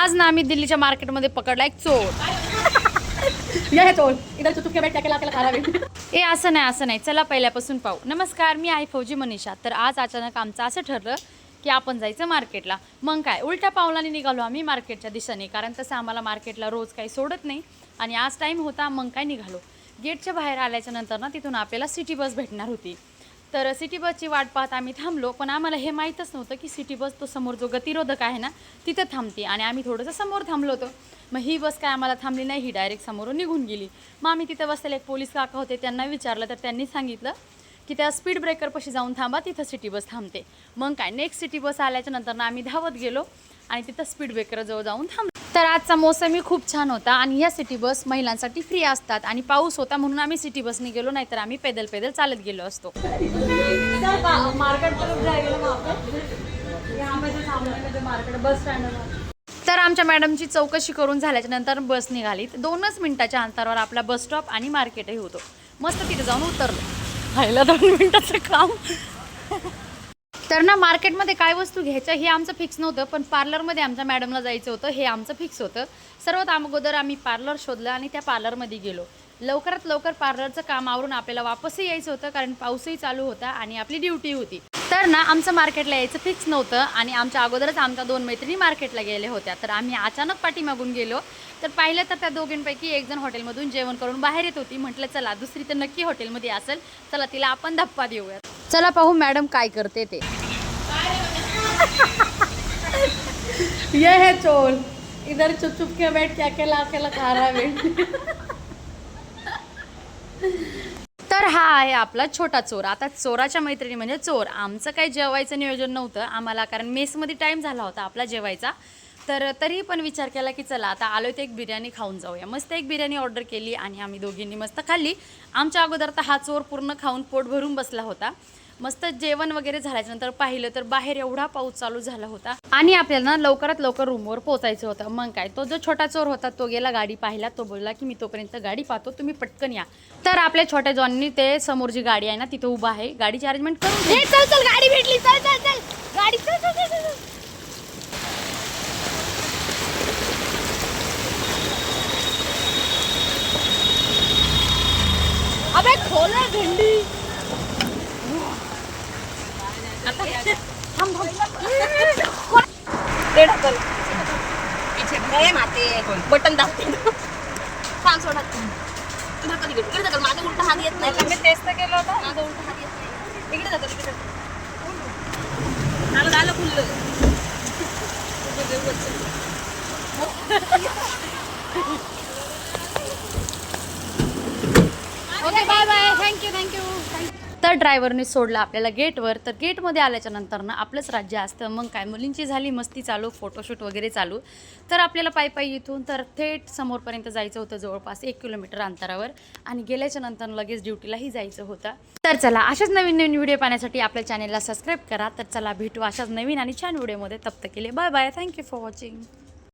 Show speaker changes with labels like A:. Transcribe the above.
A: आज ना आम्ही दिल्लीच्या मार्केटमध्ये पकडला एक चोर.
B: ये है चोर, इधर चुपके बैठ क्या खा रहा
A: ए असं नाही, चला पहिल्यापासून पाहू. नमस्कार, मी आहे फौजी मनीषा. तर आज अचानक आमचं असं ठरलं की आपण जायचं मार्केटला. मग काय उलट्या पावलाने निघालो आम्ही मार्केटच्या दिशेने, कारण तसं आम्हाला मार्केटला रोज काही सोडत नाही आणि आज टाईम होता. मग काय निघालो. गेटच्या बाहेर आल्याच्या नंतर ना तिथून आपल्याला सिटी बस भेटणार होती. तर सिटी बसची वाट पाहत आम्ही थांबलो, पण आम्हाला हे माहीतच नव्हतं की सिटी बस तो समोर जो गतिरोधक आहे ना तिथं थांबते आणि आम्ही थोडंसं समोर थांबलो होतो. मग ही बस काय आम्हाला थांबली नाही, ही डायरेक्ट समोरून निघून गेली. मग आम्ही तिथं बसलेले एक पोलीस काका होते, त्यांना विचारलं तर त्यांनी सांगितलं की त्या स्पीड ब्रेकरपाशी जाऊन थांबा, तिथं सिटी बस थांबते. मग काय नेक्स्ट सिटी बस आल्याच्या नंतर ना आम्ही धावत गेलो आणि तिथं स्पीड ब्रेकरजवळ जाऊन थांबलो. तर आजचा मोसमही खूप छान होता आणि ह्या सिटी बस महिलांसाठी फ्री असतात आणि पाऊस होता म्हणून आम्ही सिटी बसने गेलो, नाहीतर आम्ही पैदल चालत गेलो असतो. तर आमच्या मॅडमची चौकशी करून झाल्याच्या नंतर बस निघाली. 2च मिनिटाच्या अंतरावर आपला बस स्टॉप आणि मार्केटही होतो. मस्त तिथे जाऊन उतरलो. व्हायला 2 मिनिटाचं काम. तर ना मार्केटमध्ये काय वस्तू घ्यायचं हे आमचं फिक्स नव्हतं, पण पार्लरमध्ये आमच्या मॅडमला जायचं होतं हे आमचं फिक्स होतं. सर्वात अगोदर आम्ही पार्लर शोधलं आणि त्या पार्लरमध्ये गेलो. लवकरात लवकर पार्लरचं काम आवरून आपल्याला वापसही यायचं होतं, कारण पाऊसही चालू होता आणि आपली ड्युटी होती. तर ना आमचं मार्केटला यायचं फिक्स नव्हतं आणि आमच्या अगोदरच आमच्या 2 मैत्रिणी मार्केटला गेल्या होत्या. तर आम्ही अचानक पाठीमागून गेलो. तर पाहिलं तर त्या दोघींपैकी एक जण हॉटेलमधून जेवण करून बाहेर येत होती. म्हटलं चला दुसरी तर नक्की हॉटेलमध्ये असेल, चला तिला आपण धप्पा देऊयात. चला पाहू मॅडम काय करते ते.
B: ये है चोर, इधर चुप के बैठ क्या अकेला खा रहा है.
A: तर हा आहे आपला छोटा चोर. आता चोराच्या मैत्रिणी म्हणजे चोर. आमचं काही जेवायचं नियोजन नव्हतं आम्हाला, कारण मेसमध्ये टाईम झाला होता आपला जेवायचा. तर तरी पण विचार केला की चला आता आलो तर एक बिर्याणी खाऊन जाऊया. मस्त एक बिर्याणी ऑर्डर केली आणि आम्ही दोघींनी मस्त खाल्ली. आमच्या अगोदर तर हा चोर पूर्ण खाऊन पोट भरून बसला होता. मस्त जेवण वगैरे झाल्याच्यानंतर पाहिलं तर बाहेर एवढा पाऊस चालू झाला होता आणि आपल्याला लवकरात लवकर रूमवर पोचायचं होतं. मग काय तो जो छोटा चोर होता तो गेला गाडी पाहिला. तो बोलला की मी तोपर्यंत गाडी पाहतो, तुम्ही पटकन या. तर आपल्या छोट्या जॉननी ते समोर जी गाडी आहे ना तिथं उभा आहे, गाडीची अरेंजमेंट करून
B: चल गाडी भेटली, चल गाडी चल. अबे खोल भेंडी.
C: बटन दाबते सांग सोडा. तुला कधी इकडे ढकल, माझा उलटा हात येत नाही. मी टेस्ट केलं होतं, माझा उलटा हात येत नाही. इकडे ढकल, इकडे झालं खुललं.
A: Okay bye bye, thank you. तर ड्रायव्हरने सोडलं आपल्याला गेटवर. तर गेटमध्ये आल्याच्या नंतर ना आपलंच राज्य असतं. मग काय मुलींची झाली मस्ती चालू, फोटोशूट वगैरे चालू. तर आपल्याला पायी इथून तर थेट समोरपर्यंत जायचं होतं, जवळपास 1 किलोमीटर अंतरावर. आणि गेल्याच्या नंतर लगेच ड्युटीलाही जायचं होतं. तर चला अशाच नवीन व्हिडिओ पाहण्यासाठी आपल्या चॅनेलला सबस्क्राईब करा. तर चला भेटू अशाच नवीन आणि छान व्हिडिओमध्ये. तब तक के लिए bye bye, thank you for watching.